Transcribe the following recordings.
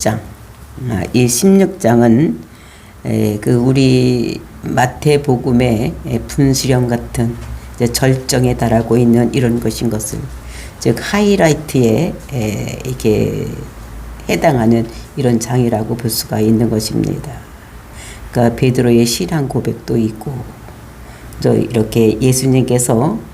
장. 이 16장은 그 우리 마태복음의 분수령 같은 절정에 달하고 있는 이런 것인 것을, 즉 하이라이트에 이렇게 해당하는 이런 장이라고 볼 수가 있는 것입니다. 그러니까 베드로의 신앙 고백도 있고, 또 이렇게 예수님께서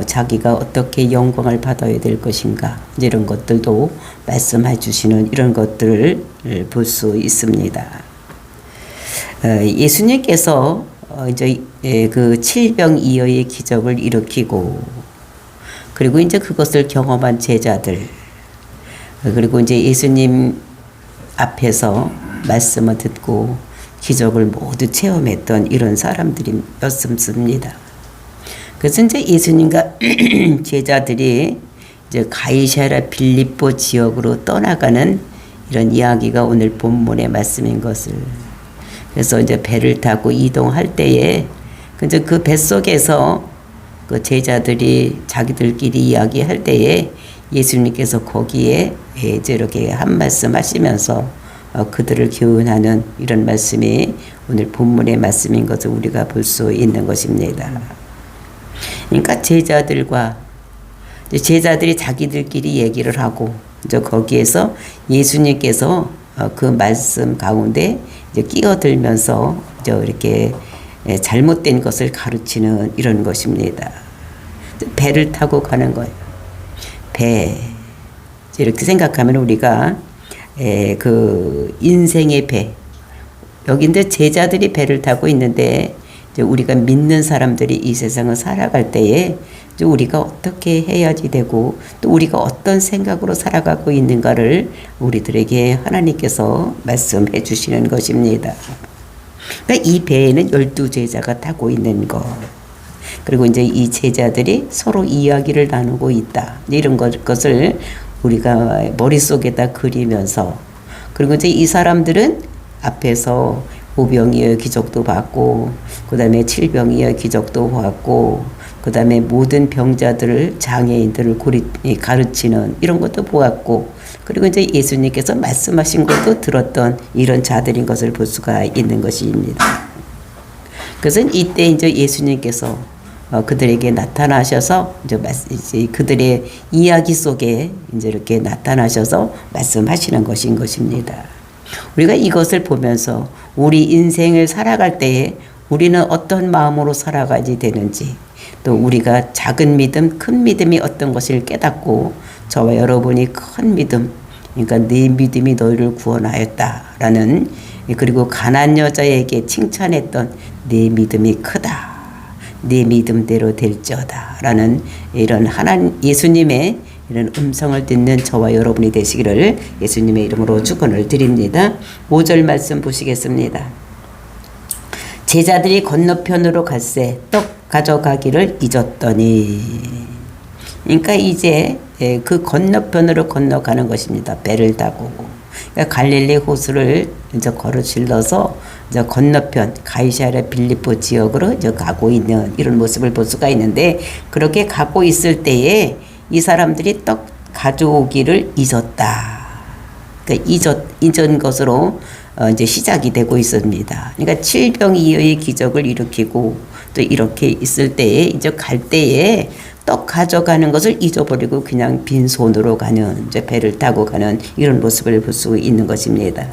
자기가 어떻게 영광을 받아야 될 것인가, 이런 것들도 말씀해 주시는 이런 것들을 볼 수 있습니다. 예수님께서 이제 그 칠병이어의 기적을 일으키고, 그리고 이제 그것을 경험한 제자들, 그리고 이제 예수님 앞에서 말씀을 듣고 기적을 모두 체험했던 이런 사람들이었습니다. 그래서 이제 예수님과 제자들이 이제 가이사랴 빌립보 지역으로 떠나가는 이런 이야기가 오늘 본문의 말씀인 것을. 그래서 이제 배를 타고 이동할 때에 이제 그 뱃속에서 그 제자들이 자기들끼리 이야기할 때에 예수님께서 거기에 이제 이렇게 한 말씀 하시면서 그들을 교훈하는 이런 말씀이 오늘 본문의 말씀인 것을 우리가 볼 수 있는 것입니다. 그러니까 제자들이 자기들끼리 얘기를 하고, 이제 거기에서 예수님께서 그 말씀 가운데 이제 끼어들면서 이제 이렇게 잘못된 것을 가르치는 이런 것입니다. 배를 타고 가는 거예요. 배. 이렇게 생각하면 우리가 그 인생의 배. 여기 이제 제자들이 배를 타고 있는데, 우리가 믿는 사람들이 이 세상을 살아갈 때에 우리가 어떻게 해야지 되고, 또 우리가 어떤 생각으로 살아가고 있는가를 우리들에게 하나님께서 말씀해 주시는 것입니다. 그러니까 이 배에는 12제자가 타고 있는 것, 그리고 이제 이 제자들이 서로 이야기를 나누고 있다, 이런 것을 우리가 머릿속에다 그리면서, 그리고 이제 이 사람들은 앞에서 오병이어의 기적도 봤고, 그 다음에 칠병이어의 기적도 봤고, 그 다음에 모든 병자들을, 장애인들을 가르치는 이런 것도 보았고, 그리고 이제 예수님께서 말씀하신 것도 들었던 이런 자들인 것을 볼 수가 있는 것입니다. 그래서 이때 이제 예수님께서 그들에게 나타나셔서 이제 그들의 이야기 속에 이제 이렇게 나타나셔서 말씀하시는 것인 것입니다. 우리가 이것을 보면서 우리 인생을 살아갈 때에 우리는 어떤 마음으로 살아가야 되는지, 또 우리가 작은 믿음, 큰 믿음이 어떤 것을 깨닫고, 저와 여러분이 큰 믿음, 그러니까 네 믿음이 너희를 구원하였다라는, 그리고 가난 여자에게 칭찬했던 네 믿음이 크다, 네 믿음대로 될지어다라는 이런 예수님의 이런 음성을 듣는 저와 여러분이 되시기를 예수님의 이름으로 축원을 드립니다. 5절 말씀 보시겠습니다. 제자들이 건너편으로 갈새 떡 가져가기를 잊었더니. 그러니까 이제 그 건너편으로 건너가는 것입니다. 배를 타고. 그러니까 갈릴리 호수를 이제 걸어 질러서 이제 건너편 가이사랴 빌립보 지역으로 이제 가고 있는 이런 모습을 볼 수가 있는데, 그렇게 가고 있을 때에 이 사람들이 떡 가져오기를 잊었다. 그러니까 잊은 것으로 이제 시작이 되고 있습니다. 그러니까 칠병이어의 기적을 일으키고, 또 이렇게 있을 때에 이제 갈 때에 떡 가져가는 것을 잊어버리고 그냥 빈손으로 가는, 이제 배를 타고 가는 이런 모습을 볼 수 있는 것입니다.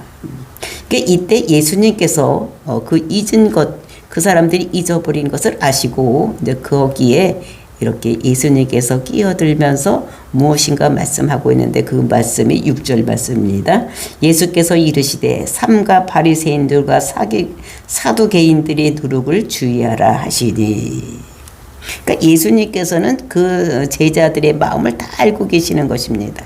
그러니까 이때 예수님께서 그 잊은 것, 그 사람들이 잊어버린 것을 아시고 이제 거기에 이렇게 예수님께서 끼어들면서 무엇인가 말씀하고 있는데, 그 말씀이 6절 말씀입니다. 예수께서 이르시되 삼가 바리새인들과 사두개인들의 누룩을 주의하라 하시니. 그러니까 예수님께서는 그 제자들의 마음을 다 알고 계시는 것입니다.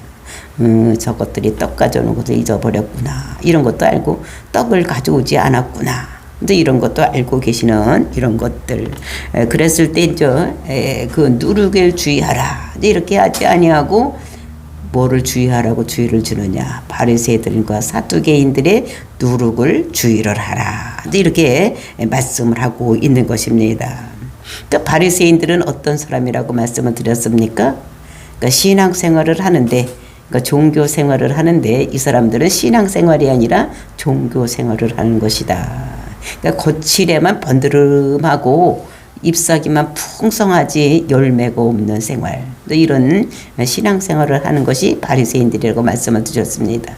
저것들이 떡 가져오는 것을 잊어버렸구나, 이런 것도 알고, 떡을 가져오지 않았구나, 이제 이런 것도 알고 계시는 이런 것들. 그랬을 때 이제 그 누룩을 주의하라, 이렇게 하지 아니하고 뭐를 주의하라고 주의를 주느냐, 바리새인들과 사두개인들의 누룩을 주의를 하라, 이렇게 말씀을 하고 있는 것입니다. 그러니까 바리새인들은 어떤 사람이라고 말씀을 드렸습니까? 그러니까 신앙생활을 하는데 그러니까 종교 생활을 하는데 이 사람들은 신앙 생활이 아니라 종교 생활을 하는 것이다. 그러니까 거칠에만 번드름하고 잎사귀만 풍성하지 열매가 없는 생활. 이런 신앙 생활을 하는 것이 바리새인들이라고 말씀을 드렸습니다.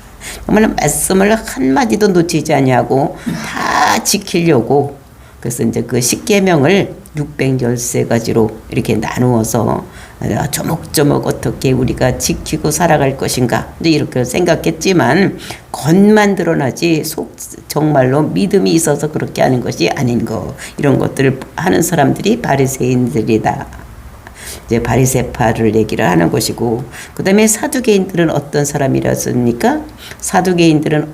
정말 말씀을 한마디도 놓치지 아니하고 다 지키려고 그래서 이제 그 십계명을 613가지로 이렇게 나누어서 조목조목 어떻게 우리가 지키고 살아갈 것인가 이렇게 생각했지만 겉만 드러나지 속 정말로 믿음이 있어서 그렇게 하는 것이 아닌 거 이런 것들을 하는 사람들이 바리새인들이다. 이제 바리새파를 얘기를 하는 것이고 그 다음에 사두개인들은 어떤 사람이라습니까? 사두개인들은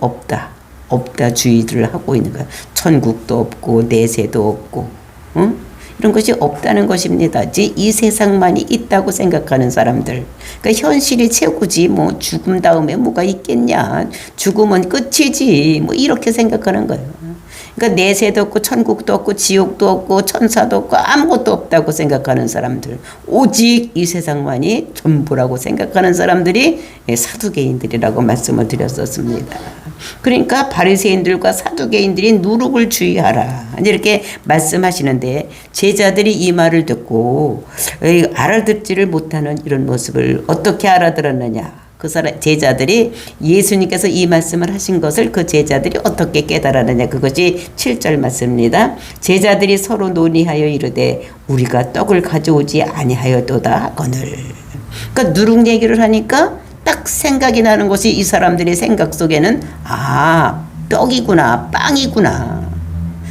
없다주의를 하고 있는 거야. 천국도 없고 내세도 없고 응? 이런 것이 없다는 것입니다. 이 세상만이 있다고 생각하는 사람들. 그러니까 현실이 최고지 뭐 죽음 다음에 뭐가 있겠냐. 죽음은 끝이지 뭐 이렇게 생각하는 거예요. 그러니까 내세도 없고 천국도 없고 지옥도 없고 천사도 없고 아무것도 없다고 생각하는 사람들. 오직 이 세상만이 전부라고 생각하는 사람들이 사두개인들이라고 말씀을 드렸었습니다. 그러니까 바리새인들과 사두개인들이 누룩을 주의하라 이렇게 말씀하시는데 제자들이 이 말을 듣고 알아듣지를 못하는 이런 모습을 어떻게 알아들었느냐. 그 제자들이 예수님께서 이 말씀을 하신 것을 그 제자들이 어떻게 깨달았느냐. 그것이 7절 말씀입니다. 제자들이 서로 논의하여 이르되 우리가 떡을 가져오지 아니하여도다 하거늘. 그러니까 누룩 얘기를 하니까 딱 생각이 나는 것이 이 사람들의 생각 속에는 떡이구나 빵이구나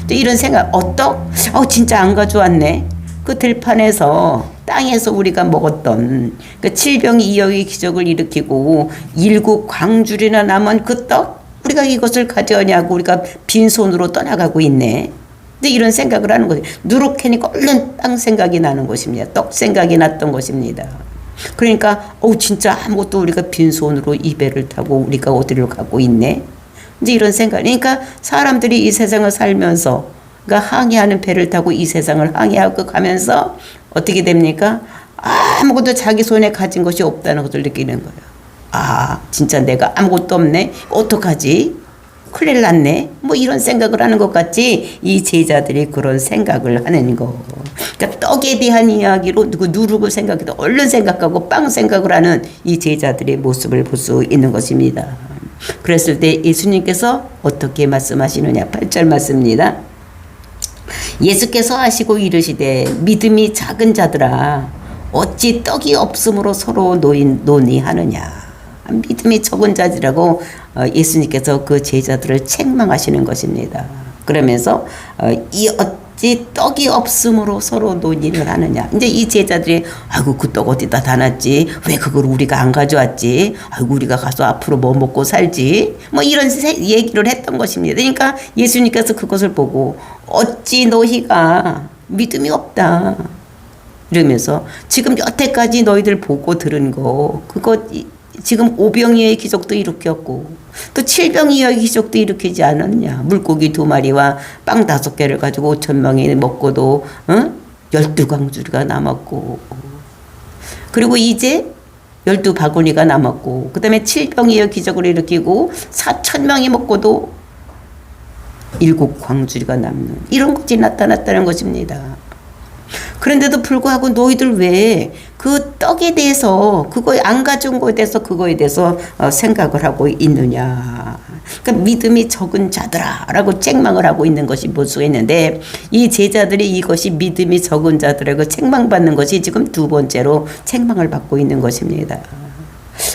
또 이런 생각. 떡? 진짜 안 가져왔네. 그 들판에서 땅에서 우리가 먹었던 그 칠병이어의 기적을 일으키고 7 광줄이나 남은 그 떡 우리가 이것을 가져오냐고 우리가 빈손으로 떠나가고 있네. 근데 이런 생각을 하는 거예요. 누룩해니까 얼른 땅 생각이 나는 것입니다. 떡 생각이 났던 것입니다. 그러니까 진짜 아무것도 우리가 빈손으로 이 배를 타고 우리가 어디를 가고 있네. 이제 이런 생각. 그러니까 사람들이 이 세상을 살면서 그러니까 항해하는 배를 타고 이 세상을 항해하고 가면서 어떻게 됩니까? 아무것도 자기 손에 가진 것이 없다는 것을 느끼는 거예요. 진짜 내가 아무것도 없네. 어떡하지? 큰일 났네. 뭐 이런 생각을 하는 것 같이 이 제자들이 그런 생각을 하는 거. 그러니까 떡에 대한 이야기로 누룩을 생각해도 얼른 생각하고 빵 생각을 하는 이 제자들의 모습을 볼 수 있는 것입니다. 그랬을 때 예수님께서 어떻게 말씀하시느냐. 8절 말씀입니다. 예수께서 하시고 이르시되 믿음이 작은 자들아 어찌 떡이 없음으로 서로 논의하느냐. 믿음이 적은 자들이라고 예수님께서 그 제자들을 책망하시는 것입니다. 그러면서 이 어찌 떡이 없음으로 서로 논의를 하느냐. 이제 이 제자들이 그 떡 어디다 다 놨지? 왜 그걸 우리가 안 가져왔지? 우리가 가서 앞으로 뭐 먹고 살지? 뭐 이런 얘기를 했던 것입니다. 그러니까 예수님께서 그것을 보고 어찌 너희가 믿음이 없다. 이러면서 지금 여태까지 너희들 보고 들은 거 그거 지금 5병이의 기적도 일으켰고 또 7병이의 기적도 일으키지 않았냐. 물고기 2마리와 빵 5개를 가지고 5,000명이 먹고도 12광주리가 남았고 그리고 이제 12바구니가 남았고 그 다음에 7병이의 기적을 일으키고 4,000명이 먹고도 7광주리가 남는 이런 것이 나타났다는 것입니다. 그런데도 불구하고 너희들 왜 그 떡에 대해서 그거 안 가져온 거에 대해서 그거에 대해서 생각을 하고 있느냐. 그러니까 믿음이 적은 자들아라고 책망을 하고 있는 것이 볼 수가 있는데 이 제자들이 이것이 믿음이 적은 자들에게 책망받는 것이 지금 2번째로 책망을 받고 있는 것입니다.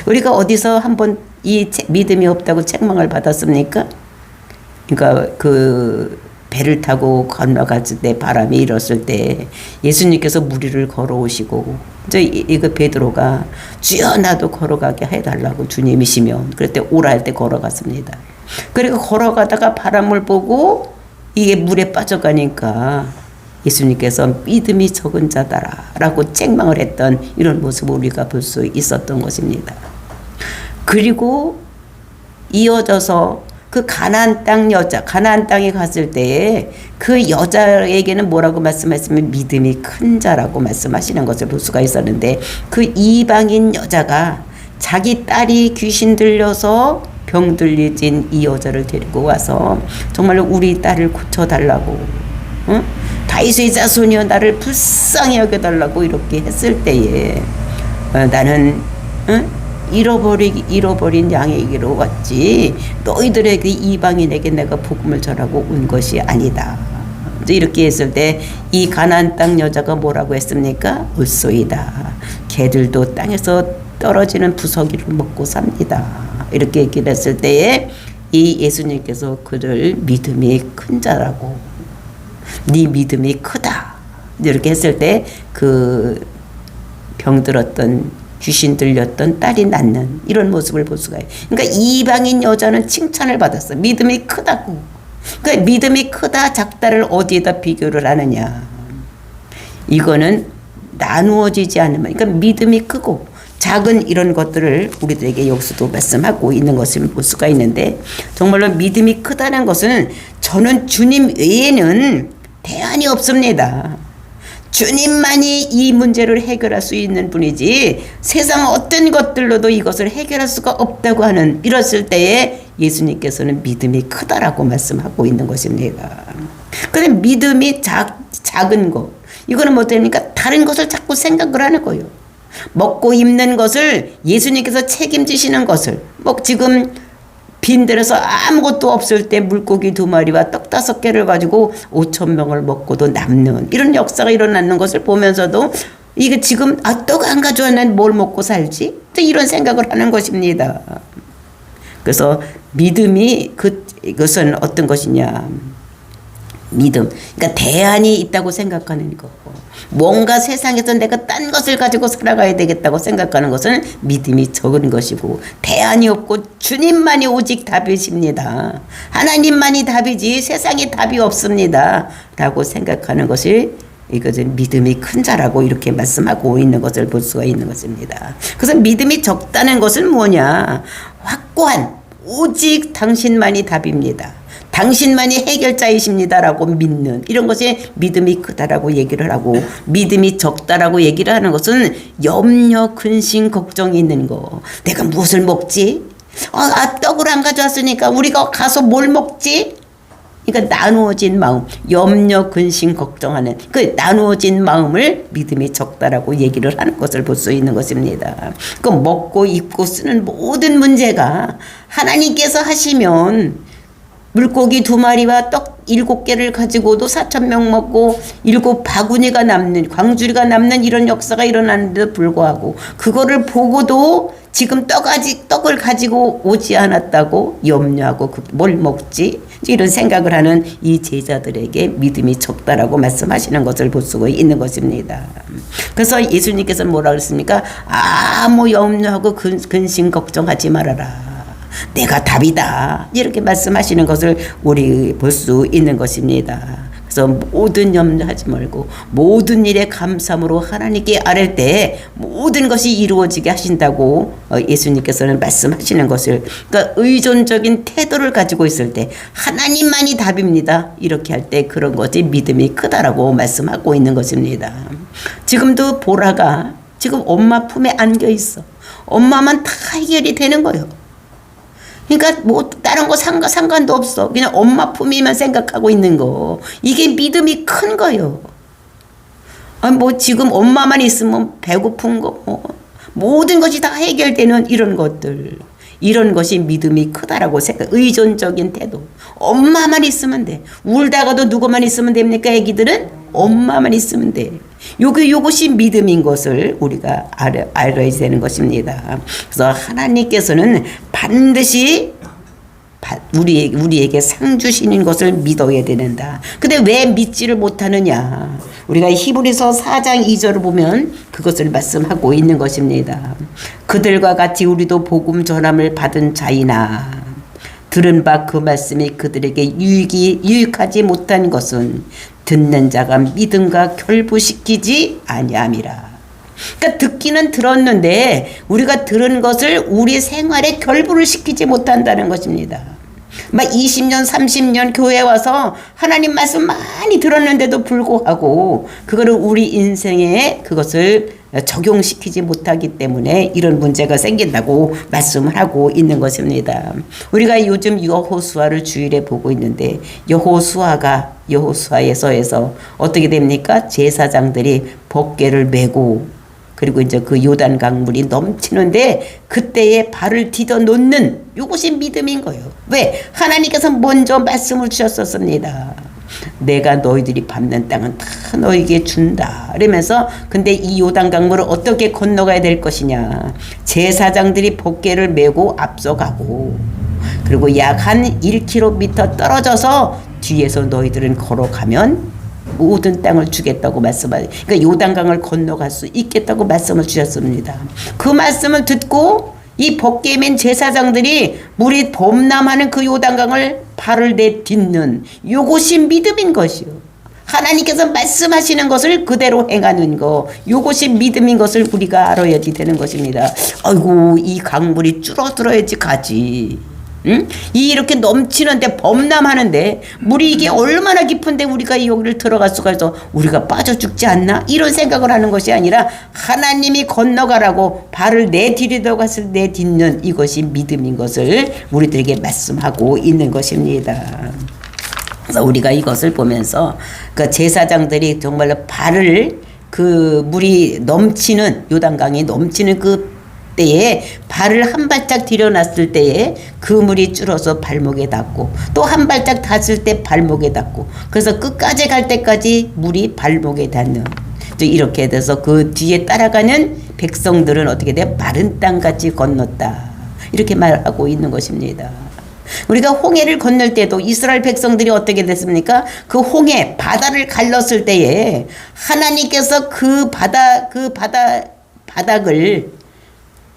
우리가 어디서 한번 이 믿음이 없다고 책망을 받았습니까? 그러니까 그 배를 타고 건너갔을 때 바람이 일었을 때 예수님께서 물 위를 걸어오시고 이거 베드로가 주여 나도 걸어가게 해달라고 주님이시면 그럴 때 오라 할 때 걸어갔습니다. 그리고 걸어가다가 바람을 보고 이게 물에 빠져가니까 예수님께서 믿음이 적은 자다라 라고 책망을 했던 이런 모습을 우리가 볼 수 있었던 것입니다. 그리고 이어져서 그 가나안 땅에 갔을 때에 그 여자에게는 뭐라고 말씀하시면 믿음이 큰 자라고 말씀하시는 것을 볼 수가 있었는데 그 이방인 여자가 자기 딸이 귀신 들려서 병 들리진 이 여자를 데리고 와서 정말로 우리 딸을 고쳐달라고, 응? 다윗의 자손이여 나를 불쌍히 여겨달라고 이렇게 했을 때에 나는, 응? 잃어버린 양에게로 왔지 너희들에게 이방인에게 내가 복음을 전하고 온 것이 아니다. 이렇게 했을 때 이 가나안 땅 여자가 뭐라고 했습니까? 올소이다. 개들도 땅에서 떨어지는 부서기를 먹고 삽니다. 이렇게 얘기를 했을 때에 이 예수님께서 그를 믿음이 큰 자라고, 네 믿음이 크다 이렇게 했을 때 그 병들었던 귀신 들렸던 딸이 낫는 이런 모습을 볼 수가 있어요. 그러니까 이방인 여자는 칭찬을 받았어. 믿음이 크다고. 그러니까 믿음이 크다 작다를 어디에다 비교를 하느냐. 이거는 나누어지지 않으면, 그러니까 믿음이 크고 작은 이런 것들을 우리들에게 여기서도 말씀하고 있는 것을 볼 수가 있는데, 정말로 믿음이 크다는 것은 저는 주님 외에는 대안이 없습니다. 주님만이 이 문제를 해결할 수 있는 분이지 세상 어떤 것들로도 이것을 해결할 수가 없다고 하는, 이랬을 때에 예수님께서는 믿음이 크다라고 말씀하고 있는 것입니다. 그런데 믿음이 작은 것, 이거는 뭐 됩니까? 다른 것을 자꾸 생각을 하는 거예요. 먹고 입는 것을 예수님께서 책임지시는 것을, 뭐 지금 빈들에서 아무것도 없을 때 물고기 2마리와 떡 5개를 가지고 5,000명을 먹고도 남는 이런 역사가 일어나는 것을 보면서도 이게 지금 떡 안 가져왔는데 뭘 먹고 살지? 이런 생각을 하는 것입니다. 그래서 믿음이 그것은 어떤 것이냐, 믿음, 그러니까 대안이 있다고 생각하는 거. 뭔가 세상에서 내가 딴 것을 가지고 살아가야 되겠다고 생각하는 것은 믿음이 적은 것이고, 대안이 없고 주님만이 오직 답이십니다. 하나님만이 답이지 세상에 답이 없습니다 라고 생각하는 것이, 이것은 믿음이 큰 자라고 이렇게 말씀하고 있는 것을 볼 수가 있는 것입니다. 그래서 믿음이 적다는 것은 뭐냐, 확고한 오직 당신만이 답입니다. 당신만이 해결자이십니다라고 믿는, 이런 것이 믿음이 크다라고 얘기를 하고, 믿음이 적다라고 얘기를 하는 것은 염려, 근심, 걱정이 있는 거. 내가 무엇을 먹지? 떡을 안 가져왔으니까 우리가 가서 뭘 먹지? 그러니까 나누어진 마음, 염려, 근심, 걱정하는 그 나누어진 마음을 믿음이 적다라고 얘기를 하는 것을 볼 수 있는 것입니다. 그 먹고 입고 쓰는 모든 문제가 하나님께서 하시면 물고기 2마리와 떡 7개를 가지고도 4,000명 먹고 7바구니가 남는, 광주리가 남는 이런 역사가 일어나는데도 불구하고 그거를 보고도 지금 떡을 가지고 오지 않았다고 염려하고 뭘 먹지? 이런 생각을 하는 이 제자들에게 믿음이 적다라고 말씀하시는 것을 볼 수가 있는 것입니다. 그래서 예수님께서 뭐라 그랬습니까? 아무 염려하고 근심 걱정하지 말아라. 내가 답이다. 이렇게 말씀하시는 것을 우리 볼 수 있는 것입니다. 그래서 모든 염려하지 말고 모든 일에 감사함으로 하나님께 아뢰 때 모든 것이 이루어지게 하신다고 예수님께서는 말씀하시는 것을, 그러니까 의존적인 태도를 가지고 있을 때 하나님만이 답입니다. 이렇게 할 때 그런 것이 믿음이 크다라고 말씀하고 있는 것입니다. 지금도 보라가 지금 엄마 품에 안겨 있어. 엄마만 다 해결이 되는 거예요. 그러니까 뭐 다른 거 상관도 없어. 그냥 엄마 품이만 생각하고 있는 거. 이게 믿음이 큰 거예요. 뭐 지금 엄마만 있으면 배고픈 거, 모든 것이 다 해결되는 이런 것들. 이런 것이 믿음이 크다라고 생각. 의존적인 태도. 엄마만 있으면 돼. 울다가도 누구만 있으면 됩니까? 애기들은 엄마만 있으면 돼. 요것이 믿음인 것을 우리가 알아야 되는 것입니다. 그래서 하나님께서는 반드시 우리에게 상 주시는 것을 믿어야 되는다. 근데 왜 믿지를 못하느냐? 우리가 히브리서 4장 2절을 보면 그것을 말씀하고 있는 것입니다. 그들과 같이 우리도 복음 전함을 받은 자이나 들은 바 그 말씀이 그들에게 유익하지 못한 것은 듣는 자가 믿음과 결부시키지 아니함이라. 그러니까 듣기는 들었는데 우리가 들은 것을 우리 생활에 결부를 시키지 못한다는 것입니다. 막 20년 30년 교회 와서 하나님 말씀 많이 들었는데도 불구하고 그거를 우리 인생에 그것을 적용시키지 못하기 때문에 이런 문제가 생긴다고 말씀을 하고 있는 것입니다. 우리가 요즘 여호수아를 주일에 보고 있는데 여호수아에서 어떻게 됩니까? 제사장들이 법궤를 메고 그리고 이제 그 요단 강물이 넘치는데 그때에 발을 디뎌 놓는 이것이 믿음인 거예요. 왜? 하나님께서 먼저 말씀을 주셨었습니다. 내가 너희들이 밟는 땅은 다 너희에게 준다. 이러면서 근데 이 요단 강물을 어떻게 건너가야 될 것이냐. 제사장들이 법궤를 메고 앞서가고 그리고 약 한 1km 떨어져서 뒤에서 너희들은 걸어가면 모든 땅을 주겠다고 말씀하세요. 그러니까 요단강을 건너갈 수 있겠다고 말씀을 주셨습니다. 그 말씀을 듣고 이 법궤 맨 제사장들이 물이 범람하는 그 요단강을 발을 내딛는 요것이 믿음인 것이요. 하나님께서 말씀하시는 것을 그대로 행하는 거, 요것이 믿음인 것을 우리가 알아야지 되는 것입니다. 아이고 이 강물이 줄어들어야지 가지. 응? 이렇게 넘치는데 범람하는데 물이 이게 얼마나 깊은데 우리가 여기를 들어갈 수가 있어 우리가 빠져 죽지 않나? 이런 생각을 하는 것이 아니라 하나님이 건너가라고 발을 내디디러 갔을 내딛는 이것이 믿음인 것을 우리들에게 말씀하고 있는 것입니다. 그래서 우리가 이것을 보면서 그 제사장들이 정말로 발을 그 물이 넘치는 요단강이 넘치는 그 때에 발을 한 발짝 들여놨을 때에 그 물이 줄어서 발목에 닿고 또 한 발짝 닿았을 때 발목에 닿고 그래서 끝까지 갈 때까지 물이 발목에 닿는 이렇게 돼서 그 뒤에 따라가는 백성들은 어떻게 돼? 마른 땅같이 건넜다. 이렇게 말하고 있는 것입니다. 우리가 홍해를 건널 때도 이스라엘 백성들이 어떻게 됐습니까? 그 홍해 바다를 갈랐을 때에 하나님께서 그 바닥을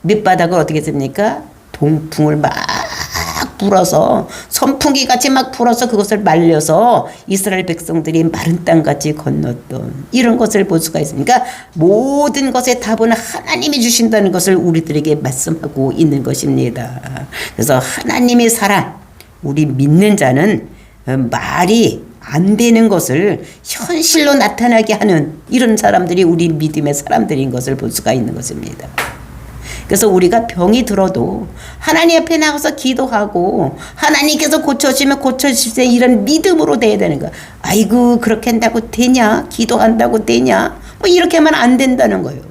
밑바닥을 어떻게 했습니까? 동풍을 막 불어서 선풍기 같이 막 불어서 그것을 말려서 이스라엘 백성들이 마른 땅같이 건넜던 이런 것을 볼 수가 있습니까? 모든 것의 답은 하나님이 주신다는 것을 우리들에게 말씀하고 있는 것입니다. 그래서 하나님의 사랑, 우리 믿는 자는 말이 안 되는 것을 현실로 나타나게 하는 이런 사람들이 우리 믿음의 사람들인 것을 볼 수가 있는 것입니다. 그래서 우리가 병이 들어도 하나님 앞에 나가서 기도하고 하나님께서 고쳐주시면 고쳐주세요 이런 믿음으로 돼야 되는 거야. 아이고 그렇게 한다고 되냐? 기도한다고 되냐? 뭐 이렇게 하면 안 된다는 거예요.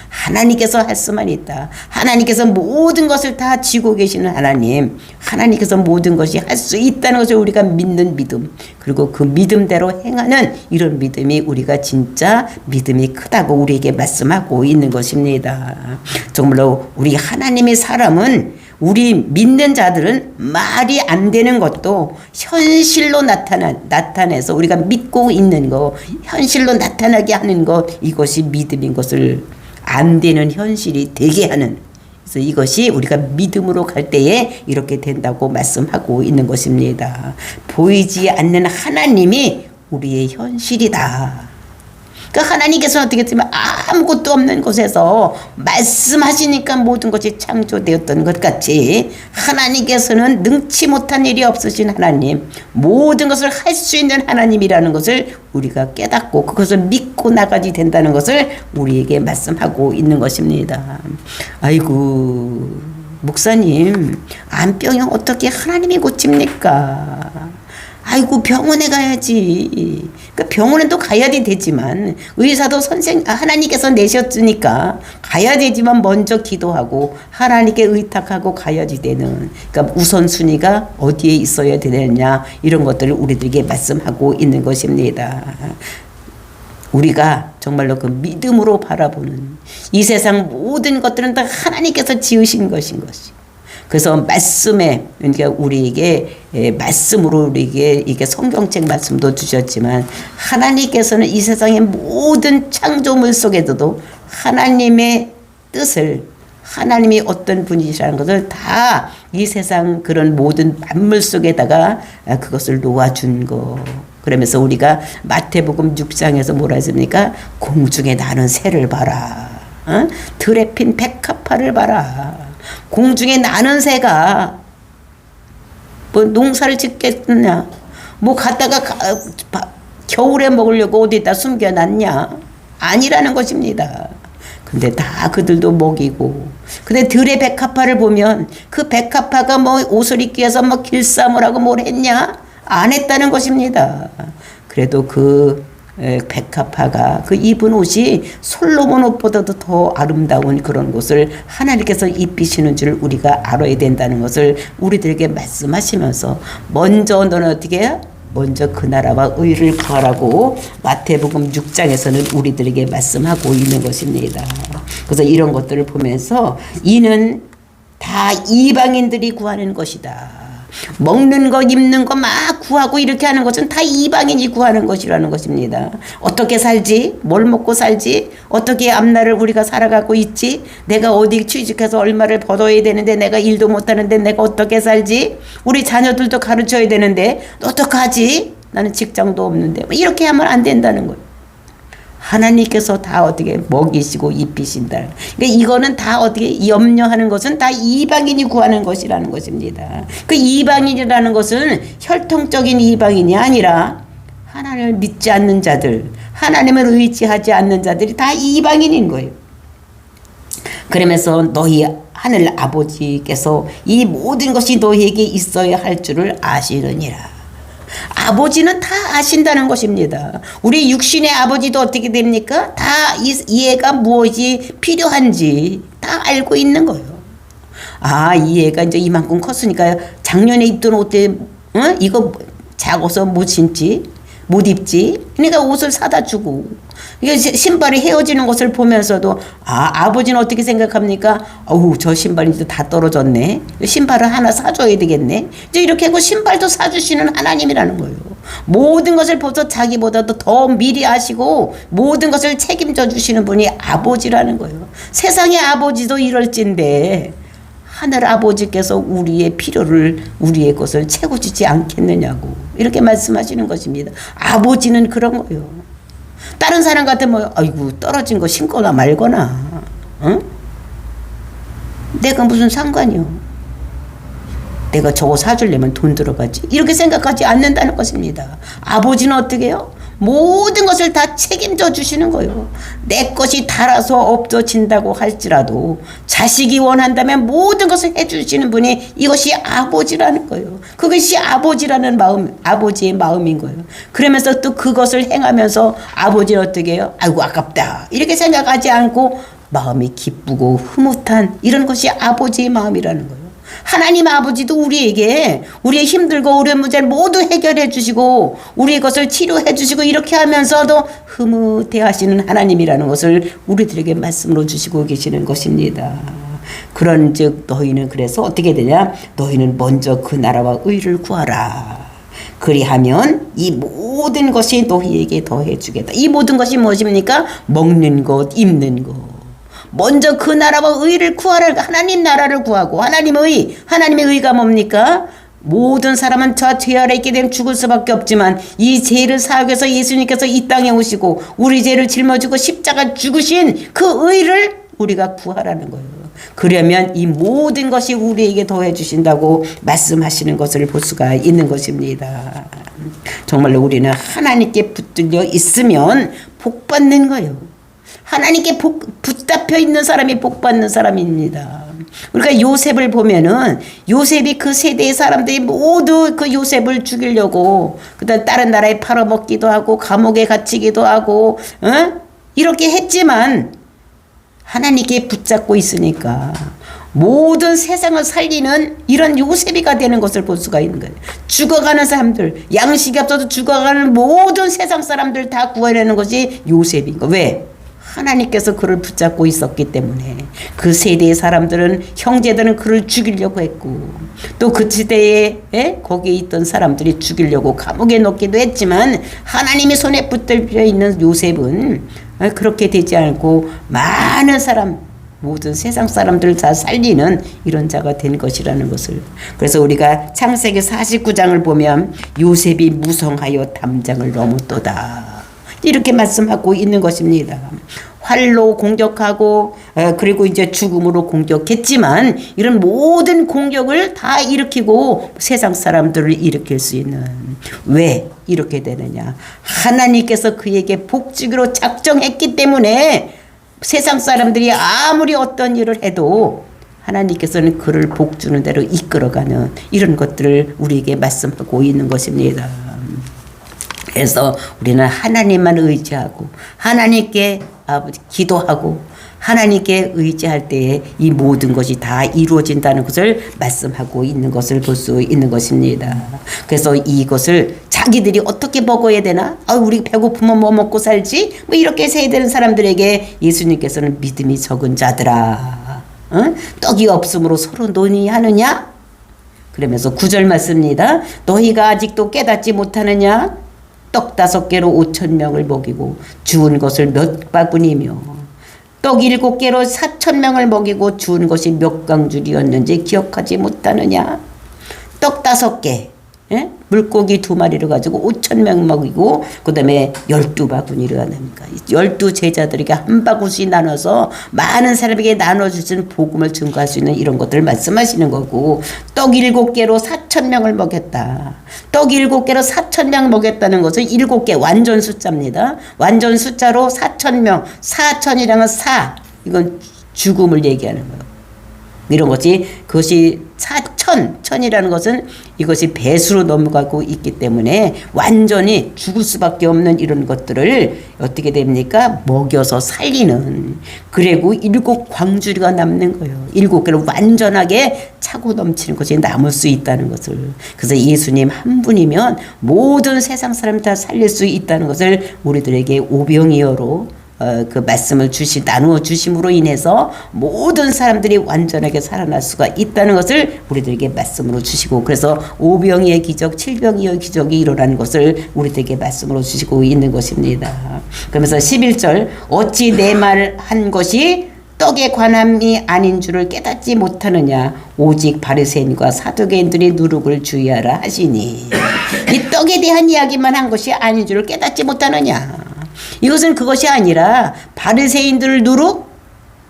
하나님께서 할 수만 있다. 하나님께서 모든 것을 다 쥐고 계시는 하나님. 하나님께서 모든 것이 할 수 있다는 것을 우리가 믿는 믿음. 그리고 그 믿음대로 행하는 이런 믿음이 우리가 진짜 믿음이 크다고 우리에게 말씀하고 있는 것입니다. 정말로 우리 하나님의 사람은 우리 믿는 자들은 말이 안 되는 것도 현실로 나타내서 우리가 믿고 있는 거 현실로 나타나게 하는 것 이것이 믿음인 것을 안 되는 현실이 되게 하는 그래서 이것이 우리가 믿음으로 갈 때에 이렇게 된다고 말씀하고 있는 것입니다. 보이지 않는 하나님이 우리의 현실이다. 그러니까 하나님께서는 어떻게 했지만 아무것도 없는 곳에서 말씀하시니까 모든 것이 창조되었던 것 같이 하나님께서는 능치 못한 일이 없으신 하나님, 모든 것을 할 수 있는 하나님이라는 것을 우리가 깨닫고 그것을 믿고 나가지 된다는 것을 우리에게 말씀하고 있는 것입니다. 아이고 목사님 암병이 어떻게 하나님이 고칩니까? 아이고 병원에 가야지. 그러니까 병원에도 가야 되지만 의사도 하나님께서 내셨으니까 가야 되지만 먼저 기도하고 하나님께 의탁하고 가야지 되는 그러니까 우선순위가 어디에 있어야 되느냐 이런 것들을 우리들에게 말씀하고 있는 것입니다. 우리가 정말로 그 믿음으로 바라보는 이 세상 모든 것들은 다 하나님께서 지으신 것인 것이. 그래서 말씀에 그러니까 우리에게 말씀으로 우리에게 이게 성경책 말씀도 주셨지만 하나님께서는 이 세상의 모든 창조물 속에서도 하나님의 뜻을 하나님이 어떤 분이시라는 것을 다 이 세상 그런 모든 만물 속에다가 그것을 놓아준 거. 그러면서 우리가 마태복음 6장에서 뭐라 했습니까? 공중에 나는 새를 봐라. 들에 핀 백합화를 봐라. 공중에 나는 새가 뭐 농사를 짓겠느냐? 뭐 갖다가 겨울에 먹으려고 어디다 숨겨놨냐? 아니라는 것입니다. 근데 다 그들도 먹이고. 근데 들의 백합화를 보면 그 백합화가 뭐 옷을 입기 위해서 뭐 길쌈을 하고 뭘 했냐? 안 했다는 것입니다. 그래도 그 백합화가 그 입은 옷이 솔로몬 옷보다도 더 아름다운 그런 것을 하나님께서 입히시는 줄 우리가 알아야 된다는 것을 우리들에게 말씀하시면서 먼저 너는 어떻게 해요? 먼저 그 나라와 의를 구하라고 마태복음 6장에서는 우리들에게 말씀하고 있는 것입니다. 그래서 이런 것들을 보면서 이는 다 이방인들이 구하는 것이다. 먹는 거 입는 거 막 구하고 이렇게 하는 것은 다 이방인이 구하는 것이라는 것입니다. 어떻게 살지? 뭘 먹고 살지? 어떻게 앞날을 우리가 살아가고 있지? 내가 어디 취직해서 얼마를 벌어야 되는데 내가 일도 못하는데 내가 어떻게 살지? 우리 자녀들도 가르쳐야 되는데 어떡하지? 나는 직장도 없는데 이렇게 하면 안 된다는 거예요. 하나님께서 다 어떻게 먹이시고 입히신다. 그러니까 이거는 다 어떻게 염려하는 것은 다 이방인이 구하는 것이라는 것입니다. 그 이방인이라는 것은 혈통적인 이방인이 아니라 하나님을 믿지 않는 자들, 하나님을 의지하지 않는 자들이 다 이방인인 거예요. 그러면서 너희 하늘 아버지께서 이 모든 것이 너희에게 있어야 할 줄을 아시느니라. 아버지는 다 아신다는 것입니다. 우리 육신의 아버지도 어떻게 됩니까? 다 이 애가 무엇이 필요한지 다 알고 있는 거예요. 아, 이 애가 이제 이만큼 컸으니까 작년에 입던 옷 이거 작아서 못 신지, 못 입지. 그러니까 옷을 사다 주고. 이게 신발이 헤어지는 것을 보면서도 아버지는 어떻게 생각합니까? 어우, 저 신발이 이제 다 떨어졌네. 신발을 하나 사줘야 되겠네. 이제 이렇게 하고 신발도 사주시는 하나님이라는 거예요. 모든 것을 벌써 자기보다도 더 미리 아시고 모든 것을 책임져 주시는 분이 아버지라는 거예요. 세상의 아버지도 이럴진데 하늘 아버지께서 우리의 필요를 우리의 것을 채워주지 않겠느냐고 이렇게 말씀하시는 것입니다. 아버지는 그런 거예요. 다른 사람 같으면 아이고 떨어진 거 신거나 말거나 응? 내가 무슨 상관이요. 내가 저거 사주려면 돈 들어가지 이렇게 생각하지 않는다는 것입니다. 아버지는 어떻게 해요? 모든 것을 다 책임져 주시는 거예요. 내 것이 닳아서 없어진다고 할지라도 자식이 원한다면 모든 것을 해주시는 분이 이것이 아버지라는 거예요. 그것이 아버지라는 마음, 아버지의 마음인 거예요. 그러면서 또 그것을 행하면서 아버지는 어떻게 해요? 아이고 아깝다 이렇게 생각하지 않고 마음이 기쁘고 흐뭇한 이런 것이 아버지의 마음이라는 거예요. 하나님 아버지도 우리에게 우리의 힘들고 우리의 문제를 모두 해결해 주시고 우리의 것을 치료해 주시고 이렇게 하면서도 흐뭇해 하시는 하나님이라는 것을 우리들에게 말씀으로 주시고 계시는 것입니다. 그런즉 너희는 그래서 어떻게 되냐? 너희는 먼저 그 나라와 의를 구하라. 그리하면 이 모든 것이 너희에게 더해 주겠다. 이 모든 것이 무엇입니까? 먹는 것, 입는 것. 먼저 그 나라와 의를 구하라. 하나님 나라를 구하고 하나님의 의가 뭡니까? 모든 사람은 저 죄 아래 있게 되면 죽을 수밖에 없지만 이 죄를 사하기 위해서 예수님께서 이 땅에 오시고 우리 죄를 짊어지고 십자가 죽으신 그 의를 우리가 구하라는 거예요. 그러면 이 모든 것이 우리에게 더해 주신다고 말씀하시는 것을 볼 수가 있는 것입니다. 정말로 우리는 하나님께 붙들려 있으면 복 받는 거예요. 하나님께 붙잡혀 있는 사람이 복 받는 사람입니다. 우리가 요셉을 보면은 요셉이 그 세대의 사람들이 모두 그 요셉을 죽이려고 그다음 다른 나라에 팔아먹기도 하고 감옥에 갇히기도 하고 이렇게 했지만 하나님께 붙잡고 있으니까 모든 세상을 살리는 이런 요셉이가 되는 것을 볼 수가 있는 거예요. 죽어가는 사람들, 양식이 없어도 죽어가는 모든 세상 사람들 다 구해내는 것이 요셉인 거예요. 왜? 하나님께서 그를 붙잡고 있었기 때문에 그 세대의 사람들은 형제들은 그를 죽이려고 했고 또 그 시대에 거기에 있던 사람들이 죽이려고 감옥에 넣기도 했지만 하나님의 손에 붙들려 있는 요셉은 그렇게 되지 않고 많은 사람 모든 세상 사람들을 다 살리는 이런 자가 된 것이라는 것을 그래서 우리가 창세기 49장을 보면 요셉이 무성하여 담장을 넘었도다 이렇게 말씀하고 있는 것입니다. 활로 공격하고 그리고 이제 죽음으로 공격했지만 이런 모든 공격을 다 일으키고 세상 사람들을 일으킬 수 있는 왜 이렇게 되느냐 하나님께서 그에게 복주기로 작정했기 때문에 세상 사람들이 아무리 어떤 일을 해도 하나님께서는 그를 복 주는 대로 이끌어가는 이런 것들을 우리에게 말씀하고 있는 것입니다. 그래서 우리는 하나님만 의지하고 하나님께 아버지 기도하고 하나님께 의지할 때에 이 모든 것이 다 이루어진다는 것을 말씀하고 있는 것을 볼 수 있는 것입니다. 그래서 이것을 자기들이 어떻게 먹어야 되나? 우리 배고프면 뭐 먹고 살지? 뭐 이렇게 해야 되는 사람들에게 예수님께서는 믿음이 적은 자들아, 떡이 없으므로 서로 논의하느냐? 그러면서 9절 맞습니다. 너희가 아직도 깨닫지 못하느냐? 떡 5개로 5,000명을 먹이고 주운 것을 몇 바구니며 떡 7개로 4,000명을 먹이고 주운 것이 몇 강줄이었는지 기억하지 못하느냐? 떡 5개, 예? 물고기 2마리를 가지고 5,000명 먹이고 그 다음에 12바구니를 합니까? 12제자들에게 한 바구씩 나눠서 많은 사람에게 나눠주신 복음을 증거할 수 있는 이런 것들을 말씀하시는 거고, 떡 7개로 4,000명을 먹였다. 떡 7개로 4,000명 먹였다는 것은 7개 완전 숫자입니다. 완전 숫자로 4,000명, 4,000이라는 4, 이건 죽음을 얘기하는 거예요. 이런 것이 그것이 1000이라는 것은 이것이 배수로 넘어가고 있기 때문에 완전히 죽을 수밖에 없는 이런 것들을 어떻게 됩니까? 먹여서 살리는. 그리고 7광주리가 남는 거예요. 7개를 완전하게 차고 넘치는 것이 남을 수 있다는 것을. 그래서 예수님 한 분이면 모든 세상 사람 다 살릴 수 있다는 것을 우리들에게 오병이어로 그 말씀을 나누어 주심으로 인해서 모든 사람들이 완전하게 살아날 수가 있다는 것을 우리들에게 말씀으로 주시고, 그래서 5병이의 기적, 7병이의 기적이 일어나는 것을 우리들에게 말씀으로 주시고 있는 것입니다. 그러면서 11절, 어찌 내 말 한 것이 떡에 관함이 아닌 줄을 깨닫지 못하느냐? 오직 바리새인과 사두개인들이 누룩을 주의하라 하시니. 이 떡에 대한 이야기만 한 것이 아닌 줄을 깨닫지 못하느냐? 이것은 그것이 아니라 바리새인들 누룩,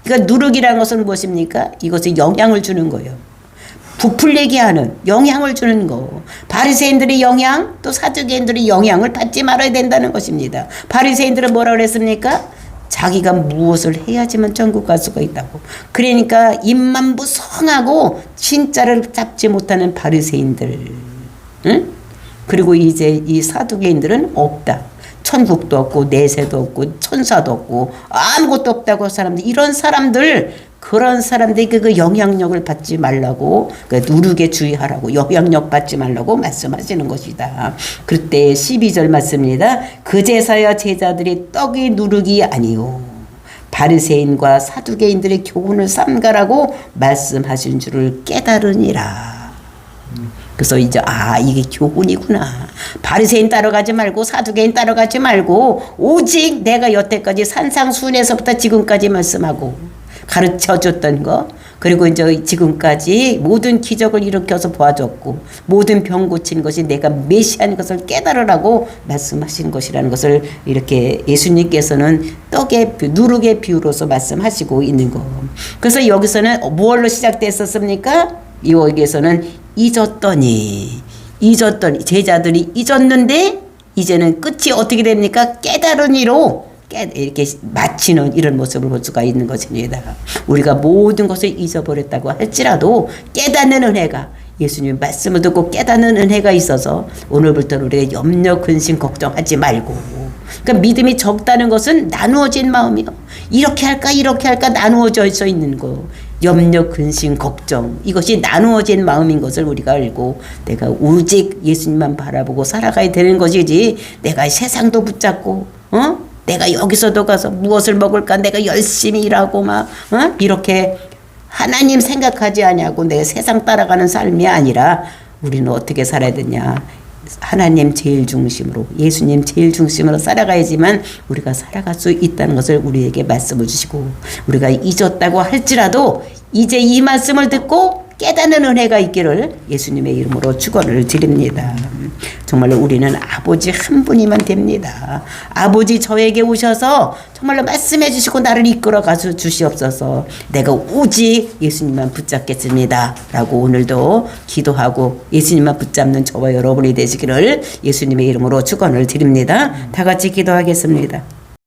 그러니까 누룩이라는 것은 무엇입니까? 이것이 영향을 주는 거예요. 부풀리게 하는, 영향을 주는 거. 바리새인들의 영향, 또 사두개인들의 영향을 받지 말아야 된다는 것입니다. 바리새인들은 뭐라고 그랬습니까? 자기가 무엇을 해야지만 천국 갈 수가 있다고. 그러니까 입만 무성하고 진짜를 잡지 못하는 바리새인들, 응? 그리고 이제 이 사두개인들은 없다. 천국도 없고 내세도 없고 천사도 없고 아무것도 없다고 사람들, 이런 사람들, 그런 사람들이 그 영향력을 받지 말라고, 그 누룩에 주의하라고, 영향력 받지 말라고 말씀하시는 것이다. 그때 12절 말씀입니다. 그제서야 제자들이 떡이 누룩이 아니요 바리새인과 사두개인들의 교훈을 삼가라고 말씀하신 줄을 깨달으니라. 그래서 이제 이게 교훈이구나. 바리새인 따라가지 말고 사두개인 따라가지 말고 오직 내가 여태까지 산상수훈에서부터 지금까지 말씀하고 가르쳐줬던 거, 그리고 이제 지금까지 모든 기적을 일으켜서 보아줬고 모든 병 고친 것이 내가 메시아인 것을 깨달으라고 말씀하신 것이라는 것을 이렇게 예수님께서는 떡의 누룩의 비유로서 말씀하시고 있는 거. 그래서 여기서는 뭘로 시작됐었습니까? 여기에서는 잊었더니 제자들이 잊었는데 이제는 끝이 어떻게 됩니까? 깨달으니로 이렇게 마치는 이런 모습을 볼 수가 있는 것입니다. 우리가 모든 것을 잊어버렸다고 할지라도 깨닫는 은혜가, 예수님 말씀을 듣고 깨닫는 은혜가 있어서 오늘부터 우리가 염려 근심 걱정하지 말고, 그러니까 믿음이 적다는 것은 나누어진 마음이요. 이렇게 할까 나누어져 있는 거. 염려, 근심, 걱정, 이것이 나누어진 마음인 것을 우리가 알고 내가 오직 예수님만 바라보고 살아가야 되는 것이지, 내가 세상도 붙잡고 내가 여기서도 가서 무엇을 먹을까 내가 열심히 일하고 이렇게 하나님 생각하지 아니하고 내 세상 따라가는 삶이 아니라 우리는 어떻게 살아야 되냐? 하나님 제일 중심으로, 예수님 제일 중심으로 살아가야지만 우리가 살아갈 수 있다는 것을 우리에게 말씀을 주시고, 우리가 잊었다고 할지라도 이제 이 말씀을 듣고 깨닫는 은혜가 있기를 예수님의 이름으로 축원을 드립니다. 정말로 우리는 아버지 한 분이면 됩니다. 아버지 저에게 오셔서 정말로 말씀해 주시고 나를 이끌어 가서 주시옵소서. 내가 오직 예수님만 붙잡겠습니다 라고 오늘도 기도하고 예수님만 붙잡는 저와 여러분이 되시기를 예수님의 이름으로 축원을 드립니다. 다 같이 기도하겠습니다.